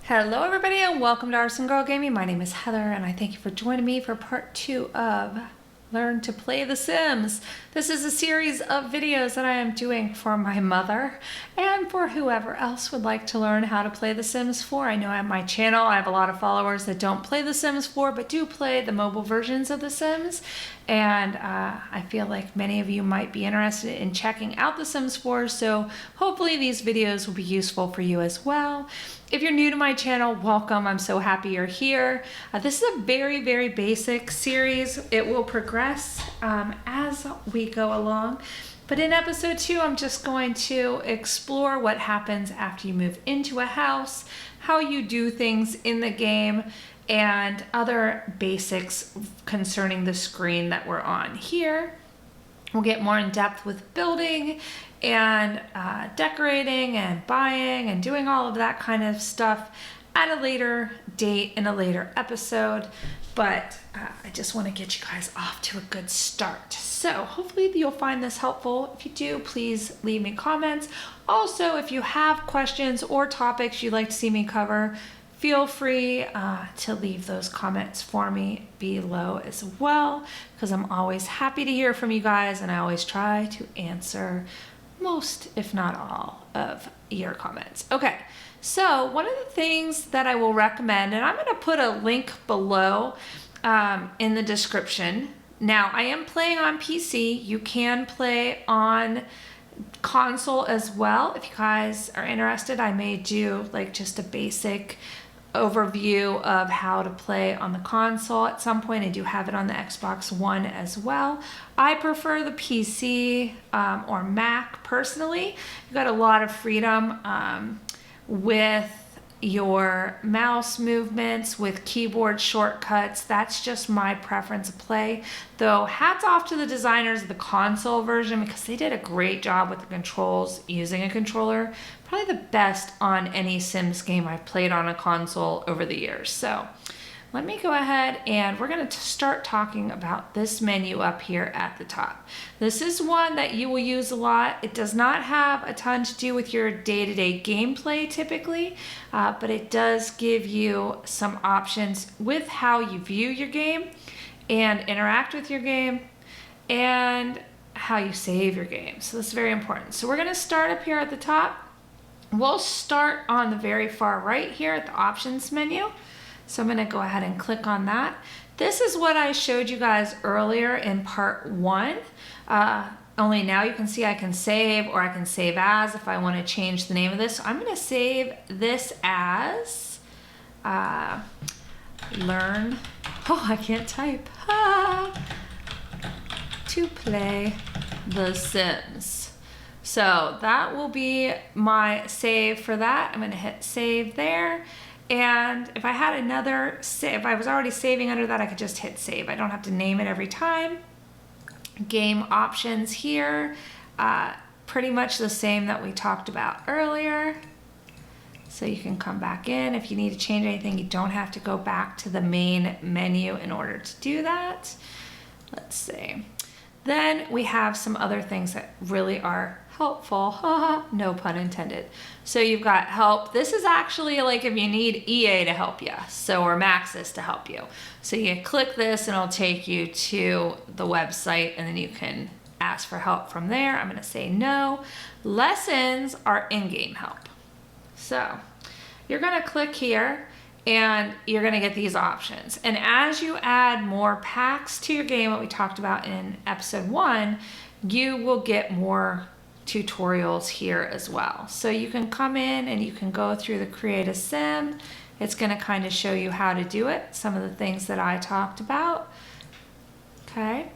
Hello everybody and welcome to ArsenGirl Gaming. My name is Heather and I thank you for joining me for part 2 of Learn to Play The Sims. This is a series of videos that I am doing for my mother and for whoever else would like to learn how to play The Sims 4. I know on my channel I have a lot of followers that don't play The Sims 4 but do play the mobile versions of The Sims, and I feel like many of you might be interested in checking out The Sims 4, so hopefully these videos will be useful for you as well. If you're new to my channel, welcome. I'm so happy you're here. This is a very basic series. It will progress as we go along. But in episode 2, I'm just going to explore what happens after you move into a house, how you do things in the game, and other basics concerning the screen that we're on here. We'll get more in depth with building and decorating and buying and doing all of that kind of stuff at a later date in a later episode. But I just want to get you guys off to a good start. So hopefully you'll find this helpful. If you do, please leave me comments. Also, if you have questions or topics you'd like to see me cover, feel free to leave those comments for me below as well, because I'm always happy to hear from you guys and I always try to answer most, if not all, of your comments. Okay, so one of the things that I will recommend, and I'm going to put a link below in the description. Now, I am playing on PC. You can play on console as well. If you guys are interested, I may do like just a basic overview of how to play on the console at some point. I do have it on the Xbox One as well. I prefer the PC or Mac personally. You've got a lot of freedom with your mouse movements, with keyboard shortcuts. That's just my preference of play. Though hats off to the designers of the console version, because they did a great job with the controls using a controller. Probably the best on any Sims game I've played on a console over the years. So let me go ahead and we're going to start talking about this menu up here at the top. This is one that you will use a lot. It does not have a ton to do with your day-to-day gameplay typically, but it does give you some options with how you view your game and interact with your game and how you save your game. So this is very important. So we're going to start up here at the top. We'll start on the very far right here at the options menu. So I'm going to go ahead and click on that. This is what I showed you guys earlier in part 1. Only now you can see I can save, or I can save as if I want to change the name of this. So I'm going to save this as learn. Oh, I can't type. To play The Sims. So that will be my save for that. I'm going to hit save there. And if I had another, if I was already saving under that, I could just hit save. I don't have to name it every time. Game options here, pretty much the same that we talked about earlier. So you can come back in. If you need to change anything, you don't have to go back to the main menu in order to do that. Let's see. Then we have some other things that really are helpful, no pun intended. So you've got help. This is actually like if you need EA to help you, or Maxis to help you. So you click this and it'll take you to the website and then you can ask for help from there. I'm going to say no. Lessons are in-game help. So you're going to click here and you're going to get these options. And as you add more packs to your game, what we talked about in episode 1, you will get more tutorials here as well. So you can come in and you can go through the Create a Sim. It's going to kind of show you how to do it, some of the things that I talked about. Okay.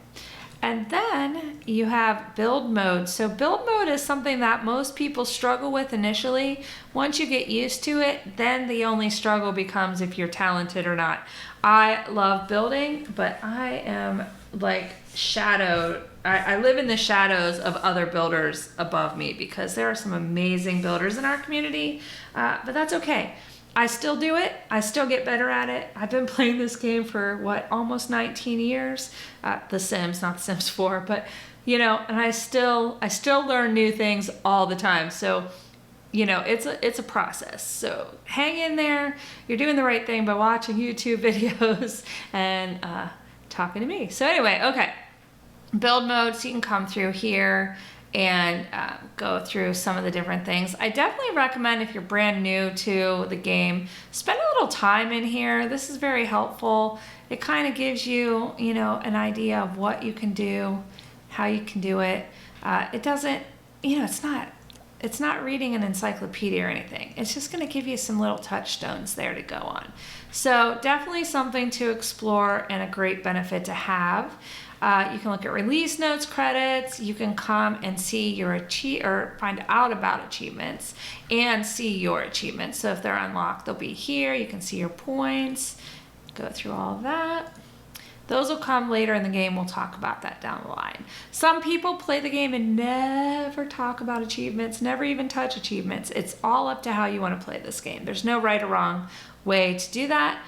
And then you have build mode. So build mode is something that most people struggle with initially. Once you get used to it, then the only struggle becomes if you're talented or not. I love building, but I am like shadowed. I live in the shadows of other builders above me because there are some amazing builders in our community, but that's okay. I still do it. I still get better at it. I've been playing this game for what, almost 19 years. The Sims, not The Sims 4, but you know, and I still learn new things all the time. So you know, it's a process. So hang in there. You're doing the right thing by watching YouTube videos and talking to me. So anyway, okay. Build mode, so you can come through here and go through some of the different things. I definitely recommend, if you're brand new to the game, spend a little time in here. This is very helpful. It kind of gives you, you know, an idea of what you can do, how you can do it. It doesn't, you know, it's not reading an encyclopedia or anything. It's just going to give you some little touchstones there to go on. So definitely something to explore and a great benefit to have. You can look at release notes, credits. You can come and see your or find out about achievements and see your achievements. So if they're unlocked, they'll be here. You can see your points. Go through all of that. Those will come later in the game. We'll talk about that down the line. Some people play the game and never talk about achievements, never even touch achievements. It's all up to how you want to play this game. There's no right or wrong way to do that.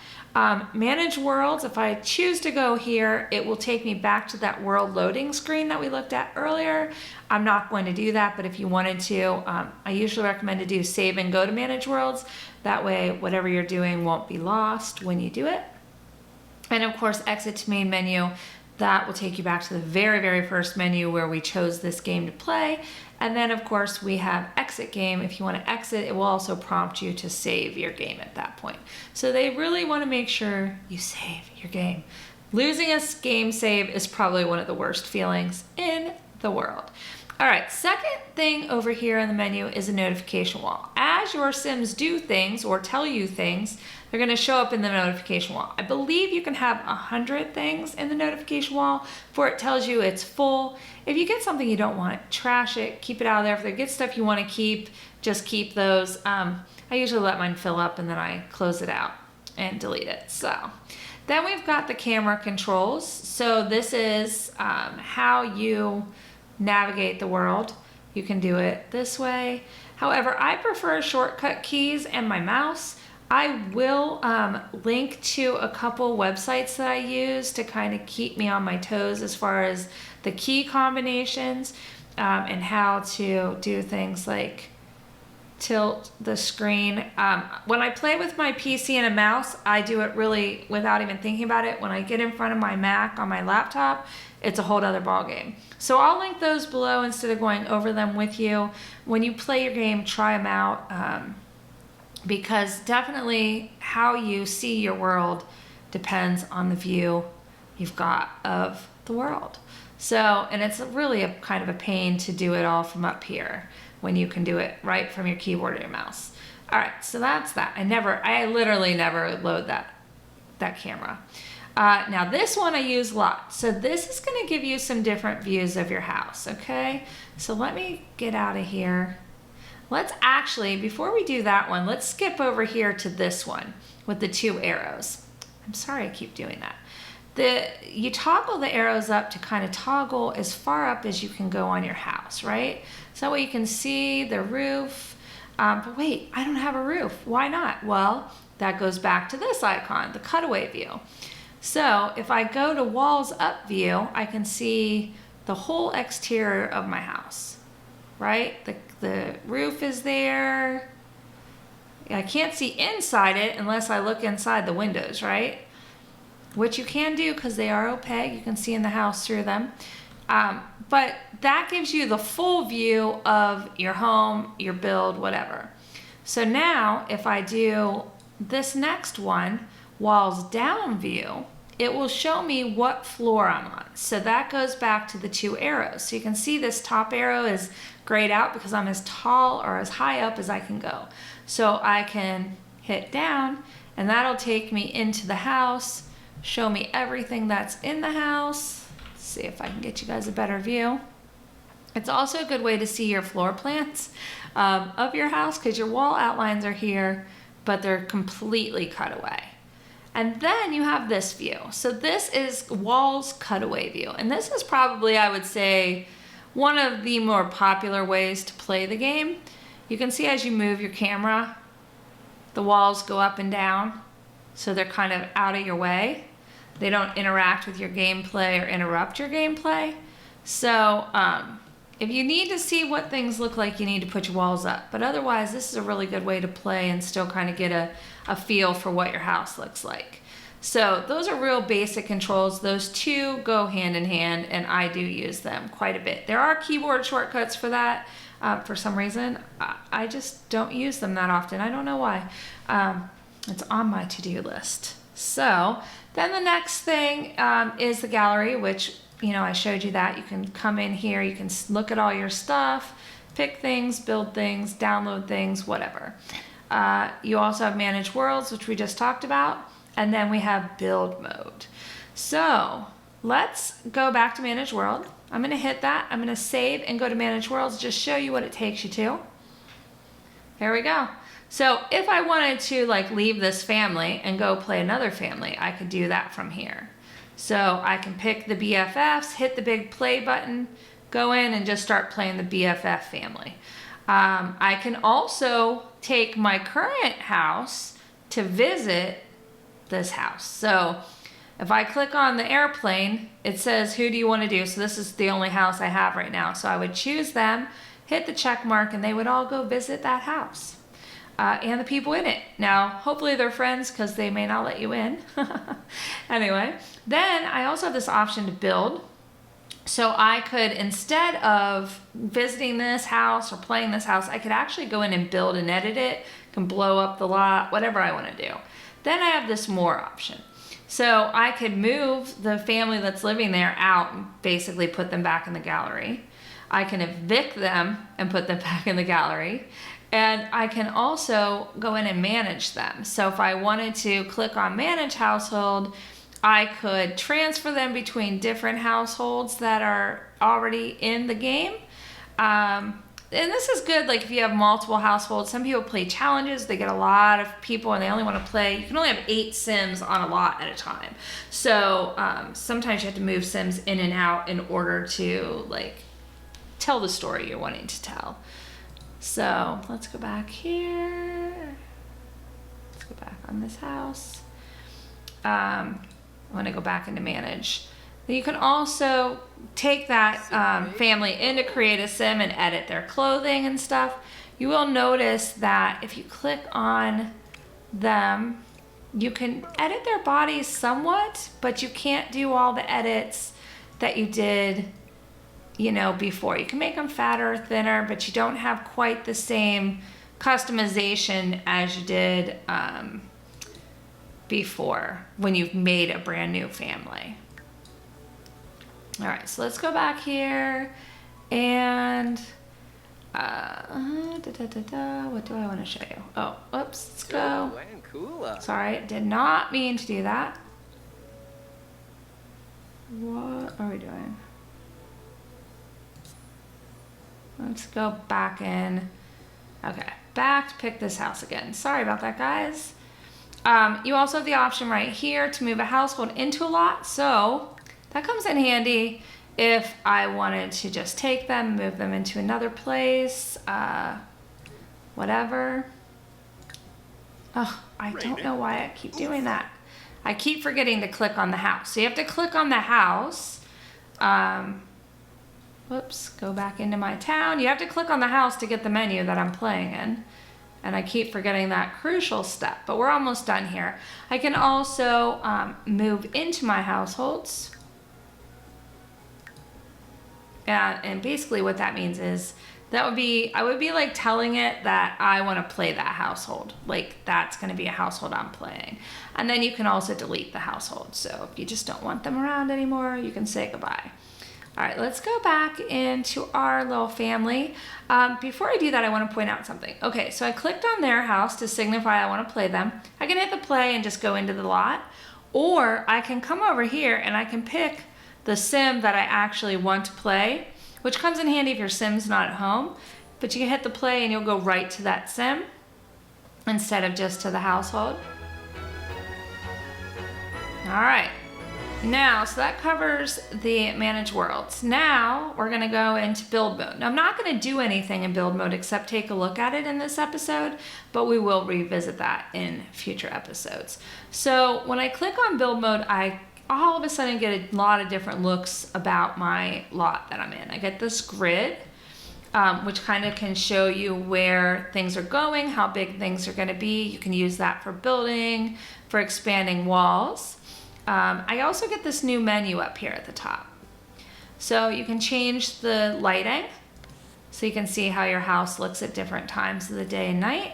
Manage worlds. If I choose to go here, it will take me back to that world loading screen that we looked at earlier. I'm not going to do that, but if you wanted to, I usually recommend to do save and go to manage worlds. That way, whatever you're doing won't be lost when you do it. And of course, exit to main menu. That will take you back to the very, very first menu where we chose this game to play. And then of course we have exit game. If you want to exit, it will also prompt you to save your game at that point. So they really want to make sure you save your game. Losing a game save is probably one of the worst feelings in the world. All right, second thing over here in the menu is a notification wall. As your Sims do things or tell you things, they're gonna show up in the notification wall. I believe you can have 100 things in the notification wall before it tells you it's full. If you get something you don't want, trash it, keep it out of there. If there gets stuff you wanna keep, just keep those. I usually let mine fill up and then I close it out and delete it. So then we've got the camera controls. So this is how you navigate the world. You can do it this way. However, I prefer shortcut keys and my mouse. I will link to a couple websites that I use to kind of keep me on my toes as far as the key combinations and how to do things like tilt the screen. When I play with my PC and a mouse, I do it really without even thinking about it. When I get in front of my Mac on my laptop, it's a whole other ball game. So I'll link those below instead of going over them with you. When you play your game, try them out because definitely how you see your world depends on the view you've got of the world. So, and it's really a kind of a pain to do it all from up here when you can do it right from your keyboard or your mouse. All right, so that's that. I literally never load that camera. Now this one I use a lot. So this is gonna give you some different views of your house, okay? So let me get out of here. Let's actually, before we do that one, let's skip over here to this one with the 2 arrows. I'm sorry I keep doing that. You toggle the arrows up to kind of toggle as far up as you can go on your house, right? So that way you can see the roof. But wait, I don't have a roof. Why not? Well, that goes back to this icon, the cutaway view. So if I go to walls up view, I can see the whole exterior of my house, right? The roof is there. I can't see inside it unless I look inside the windows, right? Which you can do because they are opaque. You can see in the house through them. But that gives you the full view of your home, your build, whatever. So now if I do this next one, walls down view, it will show me what floor I'm on. So that goes back to the 2 arrows. So you can see this top arrow is grayed out because I'm as tall or as high up as I can go. So I can hit down and that'll take me into the house, show me everything that's in the house. Let's see if I can get you guys a better view. It's also a good way to see your floor plans of your house because your wall outlines are here, but they're completely cut away. And then you have this view. So this is walls cutaway view. And this is probably, I would say, one of the more popular ways to play the game. You can see as you move your camera, the walls go up and down. So they're kind of out of your way. They don't interact with your gameplay or interrupt your gameplay. So if you need to see what things look like, you need to put your walls up. But otherwise, this is a really good way to play and still kind of get a feel for what your house looks like. So those are real basic controls. Those two go hand in hand, and I do use them quite a bit. There are keyboard shortcuts for that. For some reason, I just don't use them that often. I don't know why. It's on my to-do list. So then the next thing is the gallery, which, you know, I showed you that. You can come in here, you can look at all your stuff, pick things, build things, download things, whatever. You also have manage worlds, which we just talked about. And then we have build mode. So let's go back to manage world. I'm gonna hit that. I'm gonna save and go to manage worlds, just show you what it takes you to. Here we go. So if I wanted to like leave this family and go play another family, I could do that from here. So I can pick the BFFs, hit the big play button, go in and just start playing the BFF family. I can also take my current house to visit this house. So if I click on the airplane, it says, who do you want to do? So this is the only house I have right now. So I would choose them, hit the check mark, and they would all go visit that house. And the people in it. Now, hopefully they're friends because they may not let you in. Anyway, then I also have this option to build. So I could, instead of visiting this house or playing this house, I could actually go in and build and edit it, can blow up the lot, whatever I want to do. Then I have this more option. So I could move the family that's living there out and basically put them back in the gallery. I can evict them and put them back in the gallery. And I can also go in and manage them. So if I wanted to click on manage household, I could transfer them between different households that are already in the game. And this is good, like if you have multiple households. Some people play challenges, they get a lot of people and they only want to play. You can only have 8 Sims on a lot at a time. So sometimes you have to move Sims in and out in order to like tell the story you're wanting to tell. So let's go back here. Let's go back on this house. I want to go back into manage. You can also take that family in to create a sim and edit their clothing and stuff. You will notice that if you click on them, you can edit their bodies somewhat, but you can't do all the edits that you did, you know, before. You can make them fatter or thinner, but you don't have quite the same customization as you did before when you've made a brand new family. All right, so let's go back here and what do I want to show you? Oh, whoops, let's go. Sorry, did not mean to do that. What are we doing? Let's go back in. Okay, back to pick this house again. Sorry about that, guys. You also have the option right here to move a household into a lot. So that comes in handy if I wanted to just take them, move them into another place, whatever. Oh, I don't know why I keep doing that. I keep forgetting to click on the house. So you have to click on the house. Whoops, go back into my town. You have to click on the house to get the menu that I'm playing in. And I keep forgetting that crucial step, but we're almost done here. I can also move into my households. And basically what that means is I would be like telling it that I want to play that household. Like that's going to be a household I'm playing. And then you can also delete the household. So if you just don't want them around anymore, you can say goodbye. All right, let's go back into our little family. Before I do that, I want to point out something. Okay, so I clicked on their house to signify I want to play them. I can hit the play and just go into the lot, or I can come over here and I can pick the sim that I actually want to play, which comes in handy if your sim's not at home, but you can hit the play and you'll go right to that sim instead of just to the household. All right. Now, so that covers the manage worlds. Now we're gonna go into build mode. Now, I'm not gonna do anything in build mode except take a look at it in this episode, but we will revisit that in future episodes. So when I click on build mode, I all of a sudden get a lot of different looks about my lot that I'm in. I get this grid, which kind of can show you where things are going, how big things are going to be. You can use that for building, for expanding walls. I also get this new menu up here at the top. So you can change the lighting, so you can see how your house looks at different times of the day and night.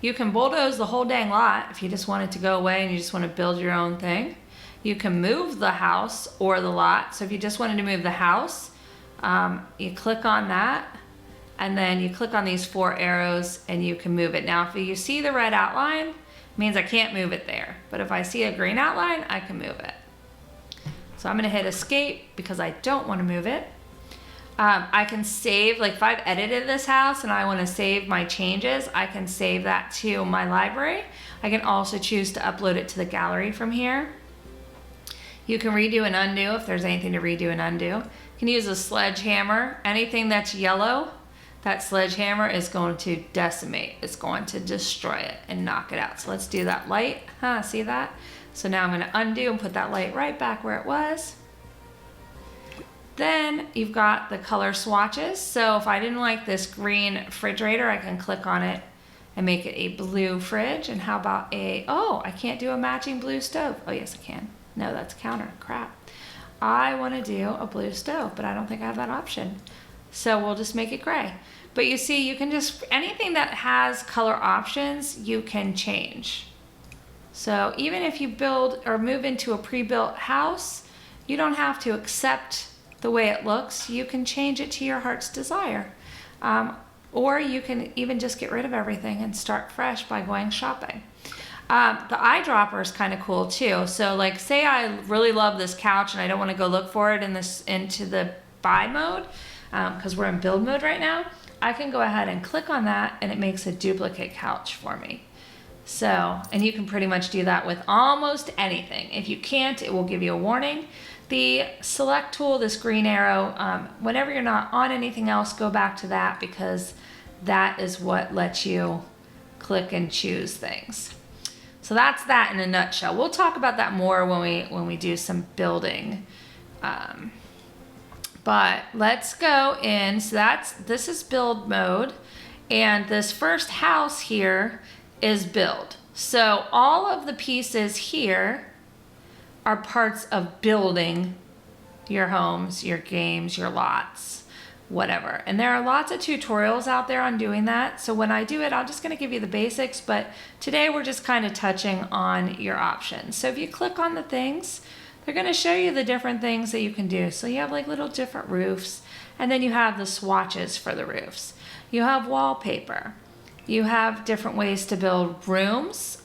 You can bulldoze the whole dang lot if you just want it to go away and you just want to build your own thing. You can move the house or the lot. So if you just wanted to move the house, you click on that, and then you click on these 4 arrows and you can move it. Now, if you see the red outline, it means I can't move it there. But if I see a green outline, I can move it. So I'm gonna hit escape because I don't wanna move it. I can save, like if I've edited this house and I wanna save my changes, I can save that to my library. I can also choose to upload it to the gallery from here. You can redo and undo if there's anything to redo and undo. You can use a sledgehammer. Anything that's yellow, that sledgehammer is going to decimate. It's going to destroy it and knock it out. So let's do that light. See that? So now I'm going to undo and put that light right back where it was. Then you've got the color swatches. So if I didn't like this green refrigerator, I can click on it and make it a blue fridge. And how about I can't do a matching blue stove. Oh yes, I can. No, that's counter, crap. I want to do a blue stove, but I don't think I have that option. So we'll just make it gray. But you see, you can just, anything that has color options, you can change. So even if you build or move into a pre-built house, you don't have to accept the way it looks. You can change it to your heart's desire. Or you can even just get rid of everything and start fresh by going shopping. The eyedropper is kind of cool too. So like say I really love this couch and I don't want to go look for it into the buy mode, because we're in build mode right now. I can go ahead and click on that and it makes a duplicate couch for me. So, and you can pretty much do that with almost anything. If you can't, it will give you a warning. The select tool, this green arrow, whenever you're not on anything else, go back to that because that is what lets you click and choose things. So that's that in a nutshell. We'll talk about that more when we do some building. But let's go in. So this is build mode, and this first house here is build. So all of the pieces here are parts of building your homes, your games, your lots, whatever. And there are lots of tutorials out there on doing that. So when I do it, I'm just gonna give you the basics, but today we're just kind of touching on your options. So if you click on the things, they're gonna show you the different things that you can do. So you have like little different roofs, and then you have the swatches for the roofs. You have wallpaper. You have different ways to build rooms.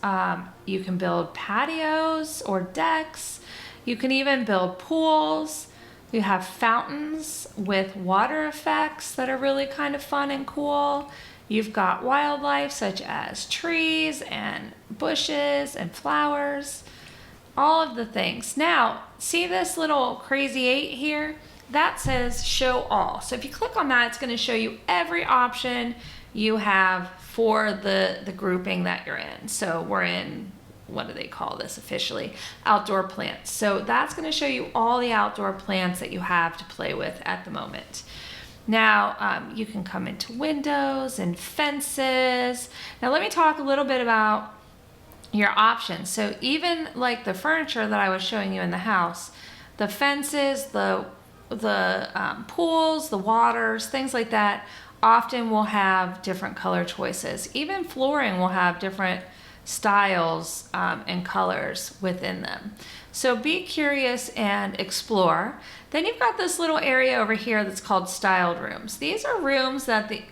You can build patios or decks. You can even build pools. You have fountains with water effects that are really kind of fun and cool. You've got wildlife such as trees and bushes and flowers, all of the things. Now, see this little crazy 8 here? That says show all. So if you click on that, it's going to show you every option you have for the grouping that you're in. So we're in, what do they call this officially? Outdoor plants. So that's going to show you all the outdoor plants that you have to play with at the moment. Now, you can come into windows and fences. Now let me talk a little bit about your options. So even like the furniture that I was showing you in the house, the fences, the pools, the waters, things like that, often will have different color choices. Even flooring will have different styles and colors within them. So be curious and explore. Then you've got this little area over here that's called styled rooms. These are rooms that the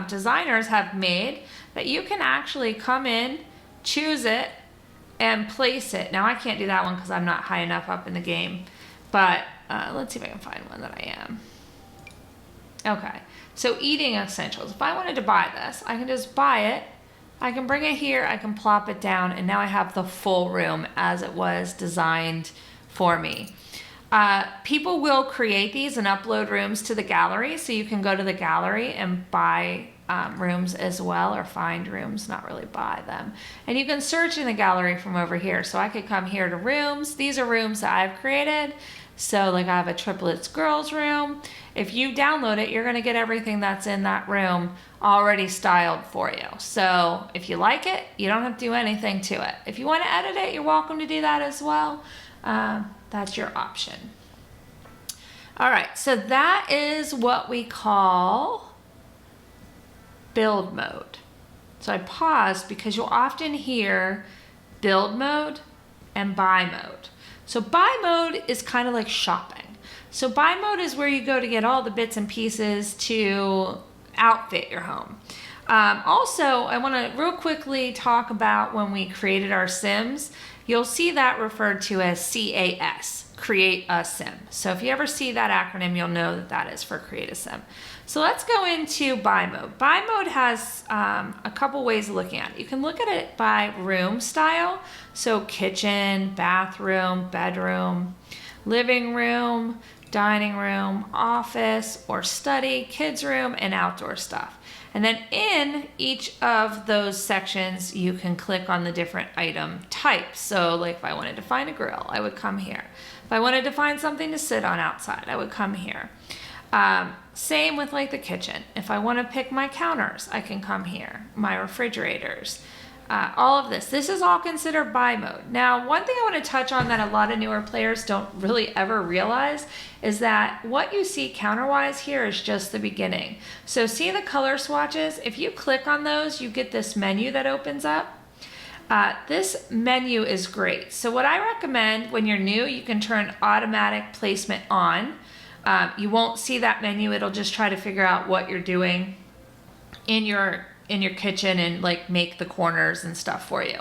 designers have made that you can actually come in, choose it, and place it. Now I can't do that one because I'm not high enough up in the game, but let's see if I can find one that I am. Okay, so eating essentials. If I wanted to buy this, I can just buy it. I can bring it here, I can plop it down, and now I have the full room as it was designed for me. People will create these and upload rooms to the gallery, so you can go to the gallery and buy rooms as well, or find rooms, not really buy them. And you can search in the gallery from over here. So I could come here to rooms. These are rooms that I've created. So like I have a triplets girls room. If you download it, you're gonna get everything that's in that room already styled for you. So if you like it, you don't have to do anything to it. If you wanna edit it, you're welcome to do that as well. That's your option. All right, so that is what we call build mode. So I paused because you'll often hear build mode and buy mode. So buy mode is kind of like shopping. So buy mode is where you go to get all the bits and pieces to outfit your home. Also, I want to real quickly talk about when we created our Sims. You'll see that referred to as CAS, create a sim. So if you ever see that acronym, you'll know that that is for create a sim. So let's go into buy mode. Buy mode has a couple ways of looking at it. You can look at it by room style. So kitchen, bathroom, bedroom, living room, dining room, office or study, kids room, and outdoor stuff. And then in each of those sections, you can click on the different item types. So like if I wanted to find a grill, I would come here. If I wanted to find something to sit on outside, I would come here. Same with like the kitchen. If I want to pick my counters, I can come here. My refrigerators, all of this. This is all considered buy mode. Now, one thing I want to touch on that a lot of newer players don't really ever realize is that what you see counter-wise here is just the beginning. So see the color swatches? If you click on those, you get this menu that opens up. This menu is great. So what I recommend when you're new, you can turn automatic placement on. You won't see that menu. It'll just try to figure out what you're doing in your kitchen and like make the corners and stuff for you.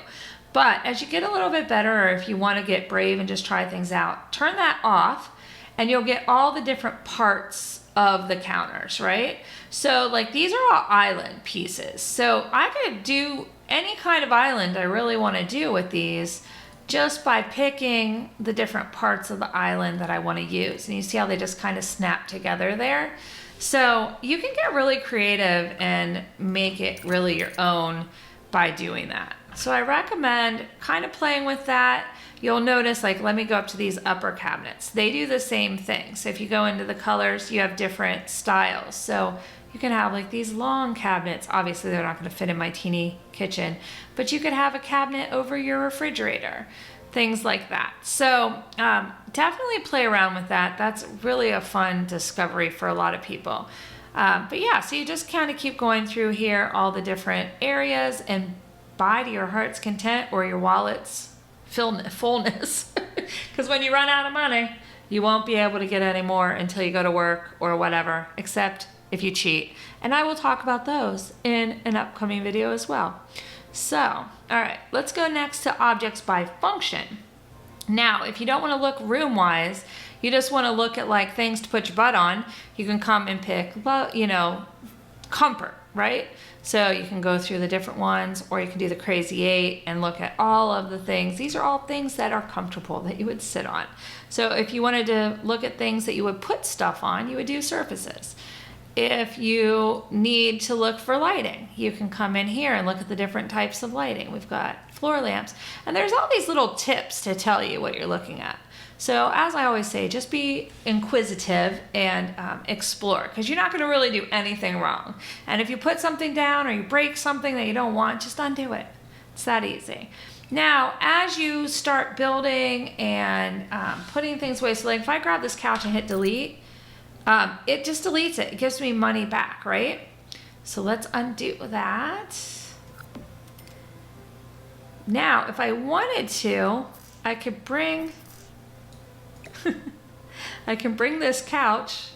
But as you get a little bit better, or if you want to get brave and just try things out, turn that off and you'll get all the different parts of the counters, right? So like these are all island pieces. So I could do any kind of island I really want to do with these just by picking the different parts of the island that I want to use. And you see how they just kind of snap together there? So you can get really creative and make it really your own by doing that. So I recommend kind of playing with that. You'll notice, like, let me go up to these upper cabinets. They do the same thing. So if you go into the colors, you have different styles. So you can have like these long cabinets. Obviously they're not going to fit in my teeny kitchen, but you could have a cabinet over your refrigerator, things like that. So definitely play around with that. That's really a fun discovery for a lot of people. But yeah, so you just kind of keep going through here, all the different areas, and buy to your heart's content or your wallet's fullness. Because when you run out of money, you won't be able to get any more until you go to work or whatever, except if you cheat. And I will talk about those in an upcoming video as well. So, all right, let's go next to objects by function. Now, if you don't want to look room-wise, you just want to look at like things to put your butt on, you can come and pick, you know, comfort, right? So you can go through the different ones, or you can do the crazy 8 and look at all of the things. These are all things that are comfortable that you would sit on. So if you wanted to look at things that you would put stuff on, you would do surfaces. If you need to look for lighting, you can come in here and look at the different types of lighting. We've got floor lamps, and there's all these little tips to tell you what you're looking at. So as I always say, just be inquisitive and explore, because you're not going to really do anything wrong. And if you put something down or you break something that you don't want, just undo it. It's that easy. Now, as you start building and putting things away, so like if I grab this couch and hit delete, it just deletes it. It gives me money back, right? So let's undo that. Now, if I wanted to, I could bring I can bring this couch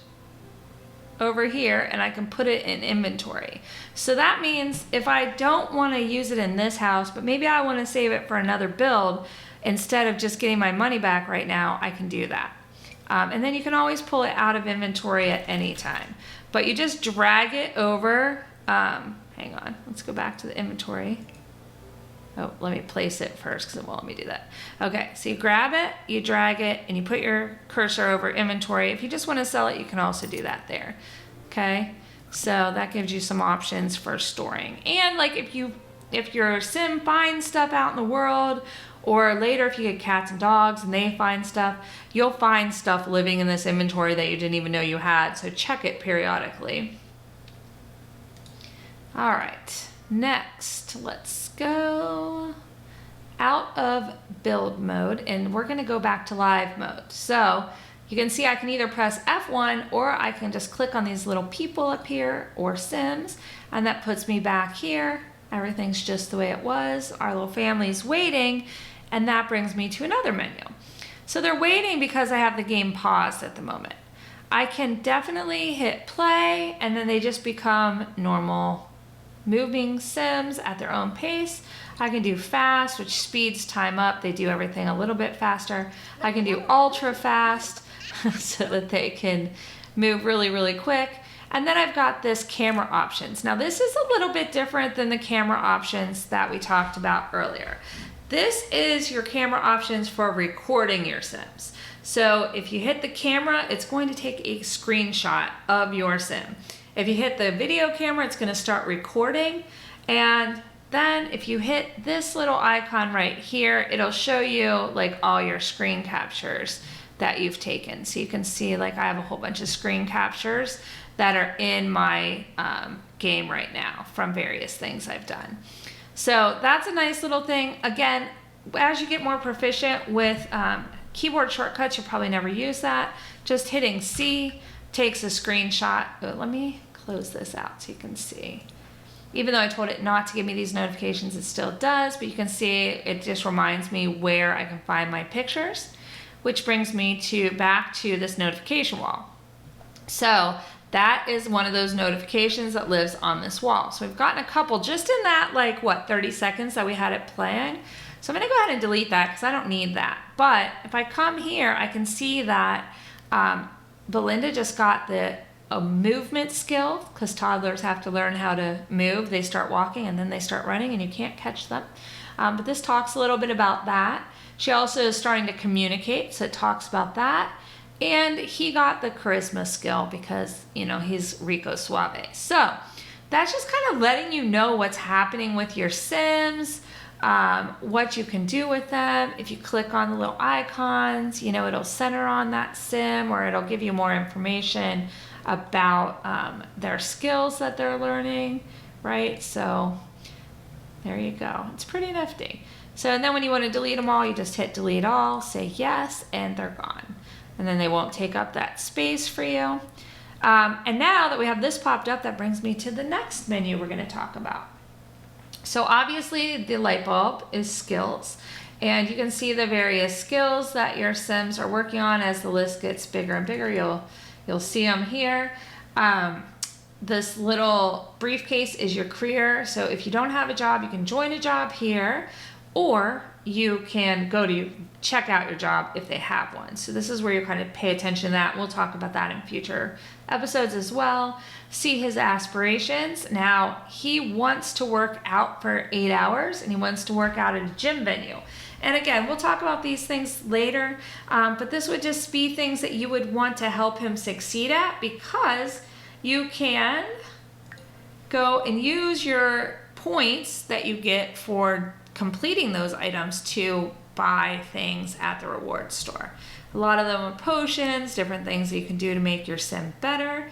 over here and I can put it in inventory. So that means if I don't want to use it in this house, but maybe I want to save it for another build, instead of just getting my money back right now, I can do that. And then you can always pull it out of inventory at any time. But you just drag it over. Hang on, let's go back to the inventory. Oh, let me place it first because it won't let me do that. Okay, so you grab it, you drag it, and you put your cursor over inventory. If you just want to sell it, you can also do that there. Okay, So that gives you some options for storing. And like if your sim finds stuff out in the world, or later if you get cats and dogs and they find stuff, you'll find stuff living in this inventory that you didn't even know you had. So check it periodically. All right, next, let's go out of build mode and we're gonna go back to live mode. So you can see I can either press F1 or I can just click on these little people up here or Sims, and that puts me back here. Everything's just the way it was. Our little family's waiting, and that brings me to another menu. So they're waiting because I have the game paused at the moment. I can definitely hit play, and then they just become normal moving Sims at their own pace. I can do fast, which speeds time up. They do everything a little bit faster. I can do ultra fast so that they can move really, really quick. And then I've got this camera options. Now this is a little bit different than the camera options that we talked about earlier. This is your camera options for recording your Sims. So if you hit the camera, it's going to take a screenshot of your Sim. If you hit the video camera, it's going to start recording. And then if you hit this little icon right here, it'll show you like all your screen captures that you've taken. So you can see like I have a whole bunch of screen captures that are in my game right now from various things I've done. So that's a nice little thing. Again, as you get more proficient with keyboard shortcuts, you'll probably never use that. Just hitting C takes a screenshot. But let me close this out so you can see. Even though I told it not to give me these notifications, it still does, but you can see it just reminds me where I can find my pictures, which brings me back to this notification wall. So that is one of those notifications that lives on this wall. So we've gotten a couple just in that, like what, 30 seconds that we had it playing. So I'm gonna go ahead and delete that because I don't need that. But if I come here, I can see that Belinda just got a movement skill, because toddlers have to learn how to move. They start walking and then they start running and you can't catch them. But this talks a little bit about that. She also is starting to communicate, so it talks about that. And he got the charisma skill because, you know, he's Rico Suave. So that's just kind of letting you know what's happening with your Sims, what you can do with them. If you click on the little icons, you know, it'll center on that Sim, or it'll give you more information about their skills that they're learning, right? So there you go. It's pretty nifty. So and then when you want to delete them all, you just hit delete all, say yes, and they're gone. And then they won't take up that space for you. And now that we have this popped up, that brings me to the next menu we're going to talk about. So obviously the light bulb is skills, and you can see the various skills that your Sims are working on. As the list gets bigger and bigger, you'll see them here. This little briefcase is your career. So if you don't have a job, you can join a job here, or you can go to check out your job if they have one. So this is where you kind of pay attention to that. We'll talk about that in future episodes as well. See his aspirations. Now he wants to work out for 8 hours, and he wants to work out at a gym venue. And again, we'll talk about these things later, but this would just be things that you would want to help him succeed at, because you can go and use your points that you get for completing those items to buy things at the reward store. A lot of them are potions, different things that you can do to make your Sim better.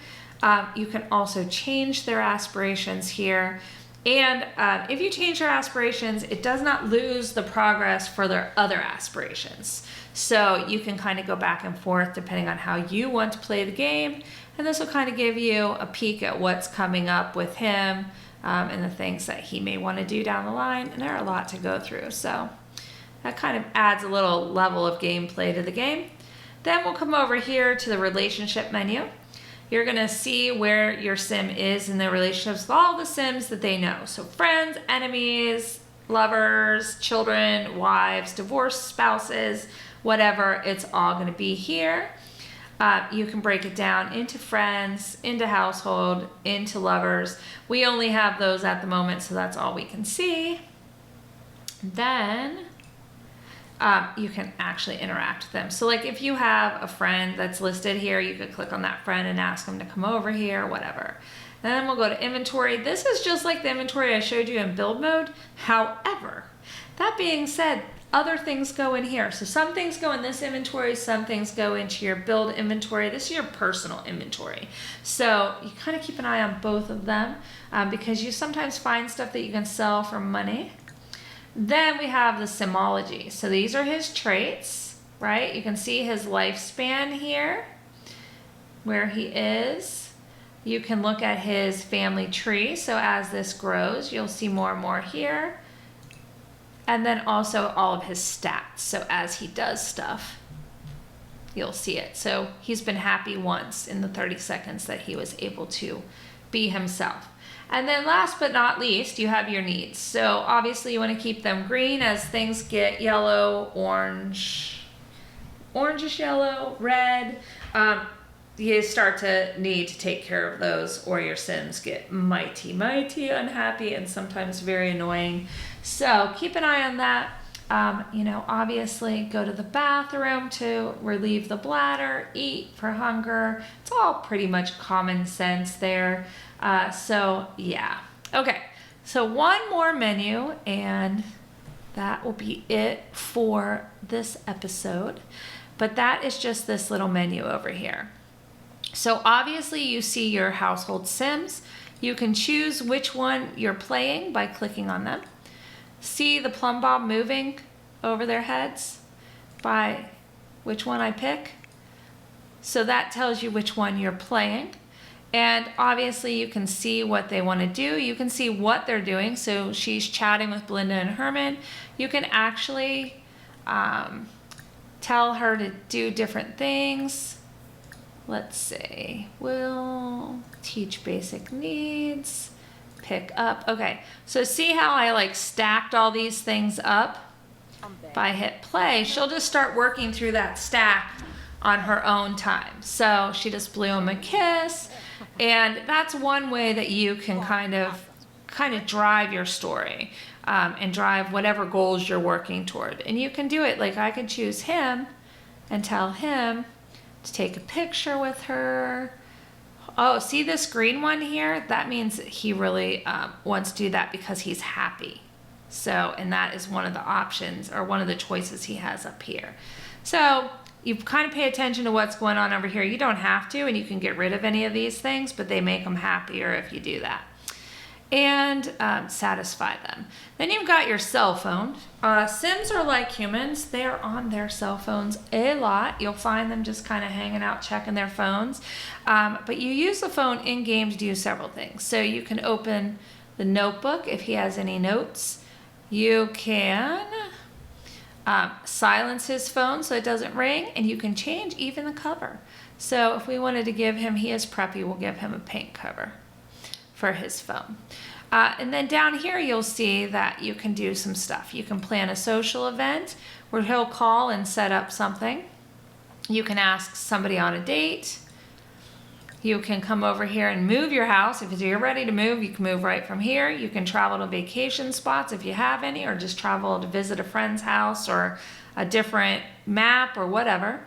You can also change their aspirations here. And if you change their aspirations, it does not lose the progress for their other aspirations. So you can kind of go back and forth depending on how you want to play the game. And this will kind of give you a peek at what's coming up with him and the things that he may want to do down the line. And there are a lot to go through. So that kind of adds a little level of gameplay to the game. Then we'll come over here to the relationship menu. You're gonna see where your Sim is in the relationships with all the Sims that they know. So friends, enemies, lovers, children, wives, divorced spouses, whatever, it's all gonna be here. You can break it down into friends, into household, into lovers. We only have those at the moment, so that's all we can see. Then you can actually interact with them. So like if you have a friend that's listed here, you could click on that friend and ask them to come over here, whatever. And then we'll go to inventory. This is just like the inventory I showed you in build mode. However, that being said, other things go in here. So some things go in this inventory, some things go into your build inventory. This is your personal inventory. So you kind of keep an eye on both of them because you sometimes find stuff that you can sell for money. Then we have the Simology. So these are his traits, right? You can see his lifespan here, where he is. You can look at his family tree. So as this grows, you'll see more and more here. And then also all of his stats. So as he does stuff, you'll see it. So he's been happy once in the 30 seconds that he was able to be himself. And then last but not least, you have your needs. So obviously you want to keep them green. As things get yellow, orange, orangish yellow, red, you start to need to take care of those, or your Sims get mighty unhappy and sometimes very annoying. So keep an eye on that. You know, obviously go to the bathroom to relieve the bladder, eat for hunger. It's all pretty much common sense there. So yeah. Okay, so one more menu and that will be it for this episode. But that is just this little menu over here. So obviously you see your household Sims. You can choose which one you're playing by clicking on them. See the plumb bob moving over their heads by which one I pick. So that tells you which one you're playing. And obviously you can see what they want to do. You can see what they're doing. So she's chatting with Belinda and Herman. You can actually tell her to do different things. Let's say, we'll teach basic needs, pick up. Okay, so see how I like stacked all these things up? If I hit play, she'll just start working through that stack on her own time. So she just blew him a kiss. And that's one way that you can kind of drive your story and drive whatever goals you're working toward. And you can do it, like I could choose him and tell him to take a picture with her. Oh, see this green one here? That means he really wants to do that because he's happy. So, and that is one of the options or one of the choices he has up here. So you kind of pay attention to what's going on over here. You don't have to, and you can get rid of any of these things, but they make them happier if you do that. And satisfy them. Then you've got your cell phone. Sims are like humans. They are on their cell phones a lot. You'll find them just kind of hanging out, checking their phones. But you use the phone in game to do several things. So you can open the notebook if he has any notes. You can silence his phone so it doesn't ring, and you can change even the cover. So if we wanted to give him, he is preppy, we'll give him a pink cover for his phone. And then down here you'll see that you can do some stuff. You can plan a social event where he'll call and set up something. You can ask somebody on a date. You can come over here and move your house. If you're ready to move, you can move right from here. You can travel to vacation spots if you have any, or just travel to visit a friend's house or a different map or whatever.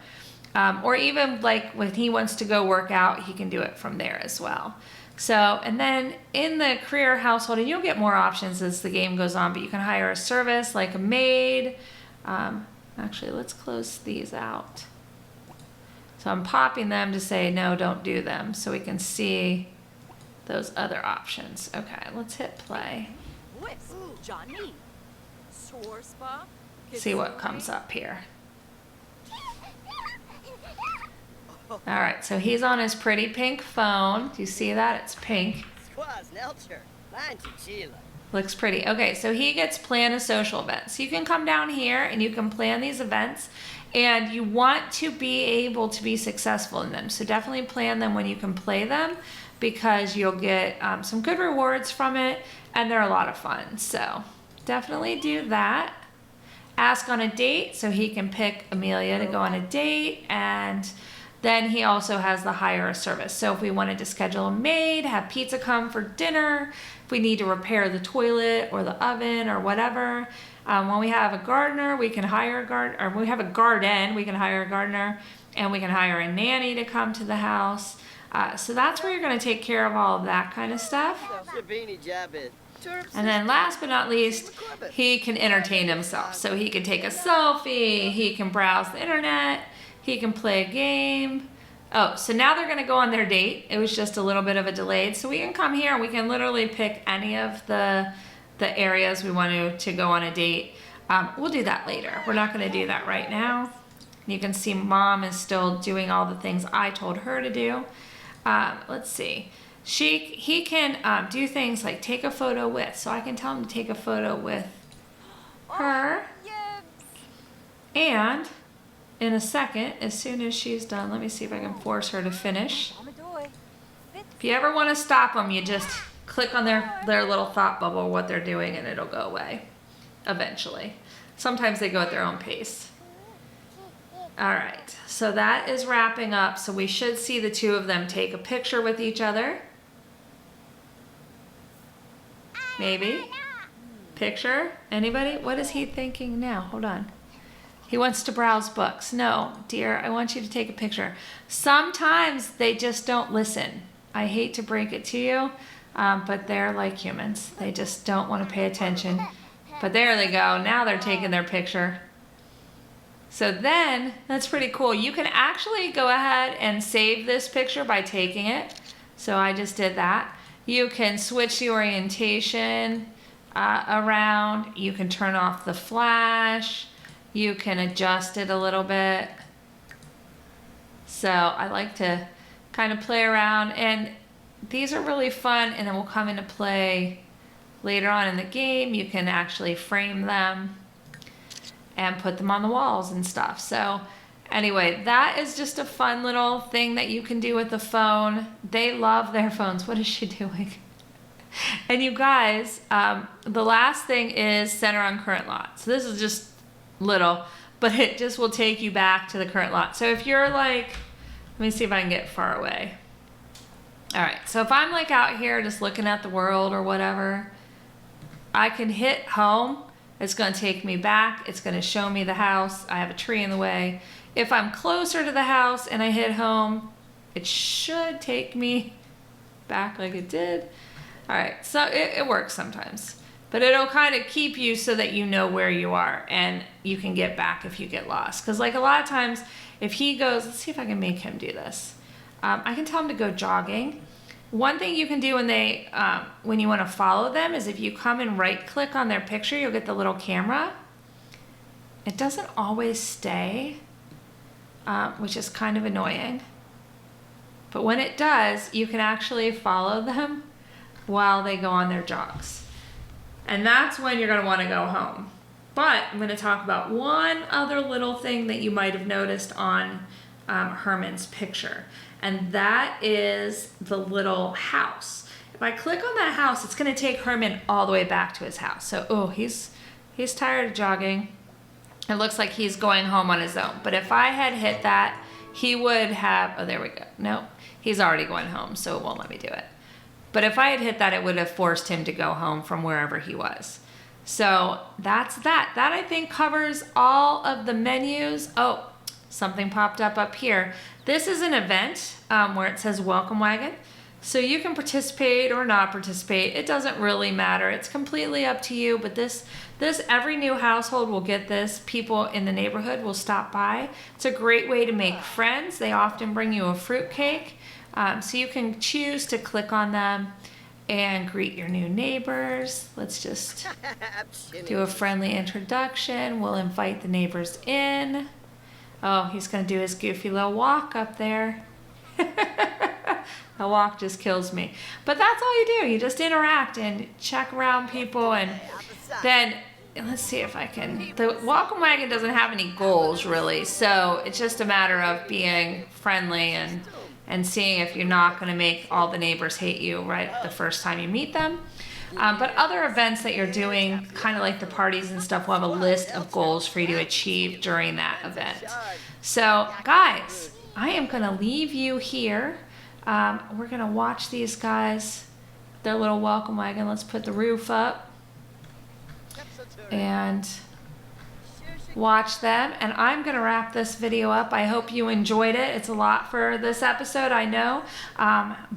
Or even like when he wants to go work out, he can do it from there as well. So, and then in the career household, and you'll get more options as the game goes on, but you can hire a service like a maid. Actually, let's close these out. So I'm popping them to say, no, don't do them, so we can see those other options. Okay, let's hit play. See what comes up here. All right, so he's on his pretty pink phone. Do you see that? It's pink. Looks pretty. Okay, so he gets plan a social event. So you can come down here and you can plan these events, and you want to be able to be successful in them. So definitely plan them when you can play them, because you'll get some good rewards from it, and they're a lot of fun. So definitely do that. Ask on a date, so he can pick Amelia to go on a date, and then he also has the hire a service. So if we wanted to schedule a maid, have pizza come for dinner, if we need to repair the toilet or the oven or whatever. When we have a gardener, we can hire a gardener, or we have a garden, we can hire a gardener, and we can hire a nanny to come to the house. So that's where you're going to take care of all of that kind of stuff. And then last but not least, he can entertain himself. So he can take a selfie, he can browse the internet, he can play a game. Oh, so now they're gonna go on their date. It was just a little bit of a delayed. So we can come here and we can literally pick any of the areas we want to go on a date. We'll do that later. We're not gonna do that right now. You can see Mom is still doing all the things I told her to do. Let's see. He can do things like take a photo with. So I can tell him to take a photo with her. And in a second, as soon as she's done, let me see if I can force her to finish. If you ever want to stop them, you just click on their little thought bubble, what they're doing, and it'll go away eventually. Sometimes they go at their own pace. All right, so that is wrapping up. So we should see the two of them take a picture with each other. Maybe. Picture? Anybody? What is he thinking now? Hold on. He wants to browse books. No, dear, I want you to take a picture. Sometimes they just don't listen. I hate to break it to you, but they're like humans. They just don't want to pay attention. But there they go. Now they're taking their picture. So then, that's pretty cool. You can actually go ahead and save this picture by taking it. So I just did that. You can switch the orientation around. You can turn off the flash. You can adjust it a little bit. So I like to kind of play around, and these are really fun, and then will come into play later on in the game. You can actually frame them and put them on the walls and stuff. So anyway, that is just a fun little thing that you can do with the phone. They love their phones. What is she doing? And you guys, the last thing is center on current lot. So this is just little, but it just will take you back to the current lot. So if you're like, let me see if I can get far away. All right, so if I'm like out here just looking at the world or whatever, I can hit home. It's gonna take me back. It's gonna show me the house. I have a tree in the way. If I'm closer to the house and I hit home, it should take me back like it did. All right, so it works sometimes. But it'll kind of keep you so that you know where you are and you can get back if you get lost. Because like a lot of times, if he goes, let's see if I can make him do this. I can tell him to go jogging. One thing you can do when you want to follow them is if you come and right click on their picture, you'll get the little camera. It doesn't always stay, which is kind of annoying. But when it does, you can actually follow them while they go on their jogs. And that's when you're going to want to go home. But I'm going to talk about one other little thing that you might have noticed on Herman's picture. And that is the little house. If I click on that house, it's going to take Herman all the way back to his house. So, oh, he's tired of jogging. It looks like he's going home on his own. But if I had hit that, he would have, oh, there we go. Nope, he's already going home, so it won't let me do it. But if I had hit that, it would have forced him to go home from wherever he was. So that's that. That I think covers all of the menus. Oh, something popped up here. This is an event where it says Welcome Wagon. So you can participate or not participate. It doesn't really matter. It's completely up to you. But this every new household will get this. People in the neighborhood will stop by. It's a great way to make friends. They often bring you a fruit cake. So you can choose to click on them and greet your new neighbors. Let's just do a friendly introduction. We'll invite the neighbors in. Oh, he's gonna do his goofy little walk up there. The walk just kills me. But that's all you do. You just interact and check around people, and then let's see if I can. The Welcome Wagon doesn't have any goals really, so it's just a matter of being friendly and seeing if you're not going to make all the neighbors hate you right the first time you meet them. But other events that you're doing, kind of like the parties and stuff, will have a list of goals for you to achieve during that event. So guys, I am going to leave you here. We're going to watch these guys, their little welcome wagon. Let's put the roof up. And watch them. And I'm going to wrap this video up. I hope you enjoyed it. It's a lot for this episode, I know.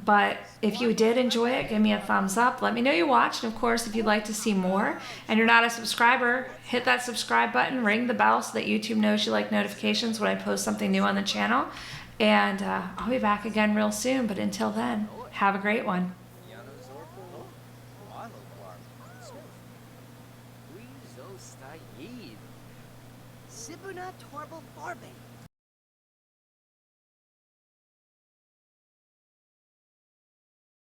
But if you did enjoy it, give me a thumbs up. Let me know you watched. And of course, if you'd like to see more and you're not a subscriber, hit that subscribe button, ring the bell so that YouTube knows you like notifications when I post something new on the channel. And I'll be back again real soon. But until then, have a great one. Sibuna Torble Farbe.